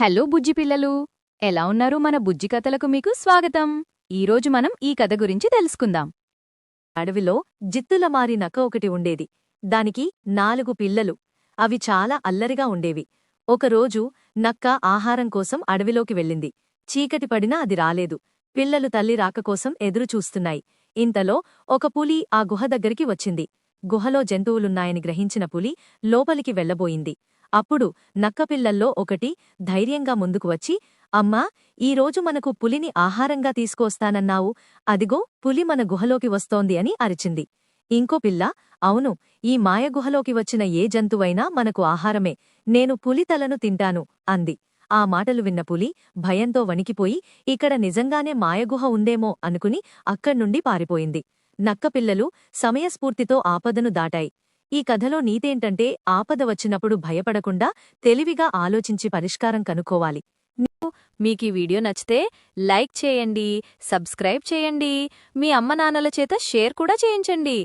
Hello బుజ్జి పిల్లలు, ఎలా ఉన్నారు? మన బుజ్జి కథలకు మీకు స్వాగతం. ఈరోజు మనం ఈ కథ గురించి తెలుసుకుందాం. అడవిలో జిత్తులమారి నక్క ఒకటి ఉండేది. దానికి 4 పిల్లలు. అవి చాలా అల్లరిగా ఉండేవి. ఒకరోజు నక్క ఆహారం కోసం అడవిలోకి వెళ్ళింది. చీకటి పడినా అది రాలేదు. పిల్లలు తల్లి రాక కోసం ఎదురు చూస్తున్నాయి. ఇంతలో ఒక పులి ఆ గుహ దగ్గరికి వచ్చింది. గుహలో జంతువులున్నాయని గ్రహించిన పులి లోపలికి వెళ్లబోయింది. అప్పుడు నక్కపిల్లల్లో ఒకటి ధైర్యంగా ముందుకు వచ్చి, అమ్మా, ఈరోజు మనకు పులిని ఆహారంగా తీసుకొస్తానన్నావు, అదిగో పులి మన గుహలోకి వస్తోంది అని అరిచింది. ఇంకో పిల్ల, అవును, ఈ మాయగుహలోకి వచ్చిన ఏ జంతువైనా మనకు ఆహారమే, నేను పులి తలను తింటాను అంది. ఆ మాటలు విన్న పులి భయంతో వణికిపోయి ఇక్కడ నిజంగానే మాయగుహ ఉందేమో అనుకుని అక్కడ్నుండి పారిపోయింది. నక్కపిల్లలు సమయస్ఫూర్తితో ఆపదను దాటాయి. ఈ కథలో నీతేంటంటే ఆపద వచ్చినప్పుడు భయపడకుండా తెలివిగా ఆలోచించి పరిష్కారం కనుక్కోవాలి. మీకీ వీడియో నచ్చితే లైక్ చేయండి, సబ్స్క్రైబ్ చేయండి, మీ అమ్మనాన్నల చేత షేర్ కూడా చేయించండి.